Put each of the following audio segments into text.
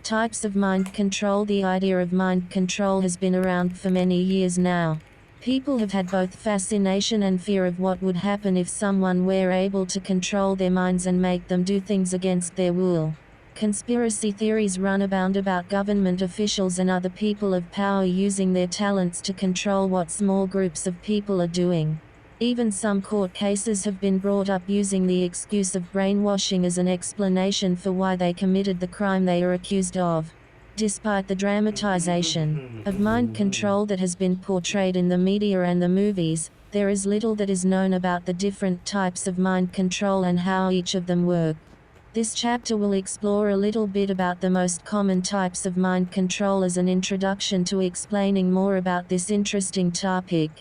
Types of mind control. The idea of mind control has been around for many years now. People have had both fascination and fear of what would happen if someone were able to control their minds and make them do things against their will. Conspiracy theories run abound about government officials and other people of power using their talents to control what small groups of people are doing. Even some court cases have been brought up using the excuse of brainwashing as an explanation for why they committed the crime they are accused of. Despite the dramatization of mind control that has been portrayed in the media and the movies, there is little that is known about the different types of mind control and how each of them work. This chapter will explore a little bit about the most common types of mind control as an introduction to explaining more about this interesting topic.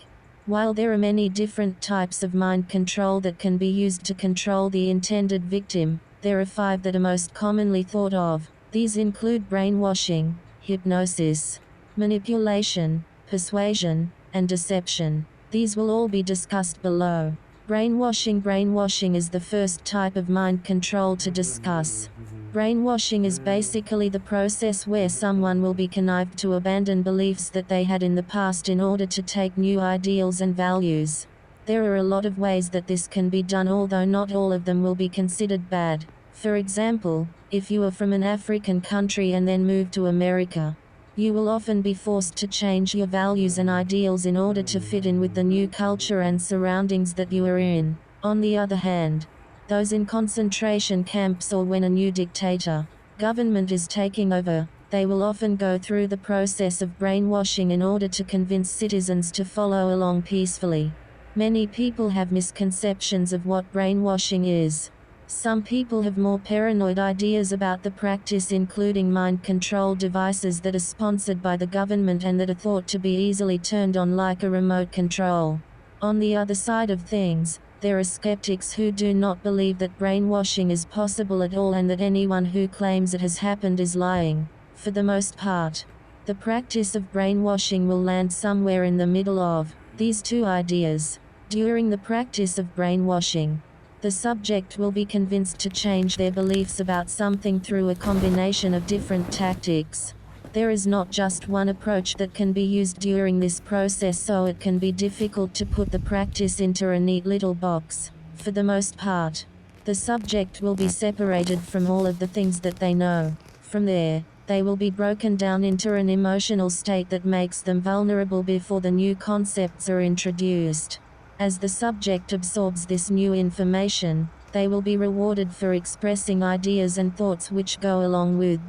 While there are many different types of mind control that can be used to control the intended victim, there are 5 that are most commonly thought of. These include brainwashing, hypnosis, manipulation, persuasion, and deception. These will all be discussed below. Brainwashing is the first type of mind control to discuss. Brainwashing is basically the process where someone will be connived to abandon beliefs that they had in the past in order to take new ideals and values. There are a lot of ways that this can be done, although not all of them will be considered bad. For example, if you are from an African country and then move to America, you will often be forced to change your values and ideals in order to fit in with the new culture and surroundings that you are in. On the other hand, those in concentration camps or when a new dictator government is taking over, they will often go through the process of brainwashing in order to convince citizens to follow along peacefully. Many people have misconceptions of what brainwashing is. Some people have more paranoid ideas about the practice, including mind control devices that are sponsored by the government and that are thought to be easily turned on like a remote control. On the other side of things, there are skeptics who do not believe that brainwashing is possible at all and that anyone who claims it has happened is lying. For the most part, the practice of brainwashing will land somewhere in the middle of these two ideas. During the practice of brainwashing, the subject will be convinced to change their beliefs about something through a combination of different tactics. There is not just one approach that can be used during this process, so it can be difficult to put the practice into a neat little box. For the most part, the subject will be separated from all of the things that they know. From there, they will be broken down into an emotional state that makes them vulnerable before the new concepts are introduced. As the subject absorbs this new information, they will be rewarded for expressing ideas and thoughts which go along with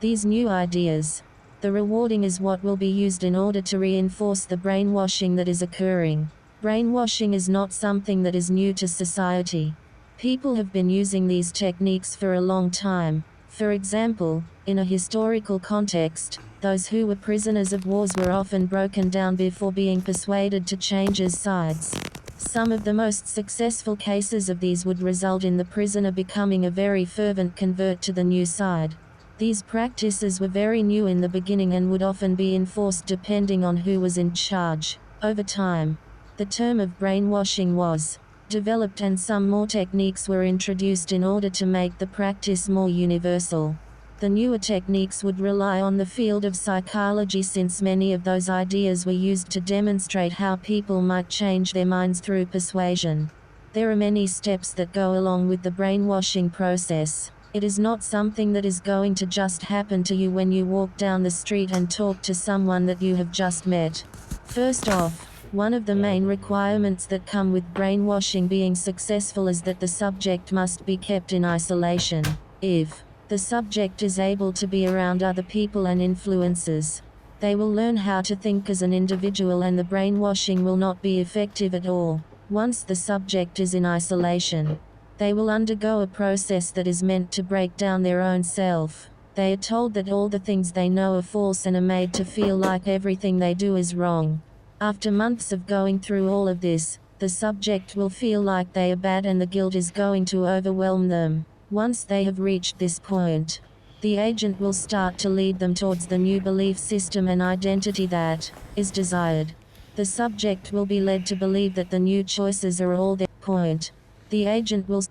these new ideas. The rewarding is what will be used in order to reinforce the brainwashing that is occurring. Brainwashing is not something that is new to society. People have been using these techniques for a long time. For example, in a historical context, those who were prisoners of wars were often broken down before being persuaded to change sides. Some of the most successful cases of these would result in the prisoner becoming a very fervent convert to the new side. These practices were very new in the beginning and would often be enforced depending on who was in charge. Over time, the term of brainwashing was developed and some more techniques were introduced in order to make the practice more universal. The newer techniques would rely on the field of psychology, since many of those ideas were used to demonstrate how people might change their minds through persuasion. There are many steps that go along with the brainwashing process. It is not something that is going to just happen to you when you walk down the street and talk to someone that you have just met. First off, one of the main requirements that come with brainwashing being successful is that the subject must be kept in isolation. If the subject is able to be around other people and influences, they will learn how to think as an individual and the brainwashing will not be effective at all. Once the subject is in isolation, they will undergo a process that is meant to break down their own self. They are told that all the things they know are false and are made to feel like everything they do is wrong. After months of going through all of this, the subject will feel like they are bad and the guilt is going to overwhelm them. Once they have reached this point, the agent will start to lead them towards the new belief system and identity that is desired. The subject will be led to believe that the new choices are all their point. The agent will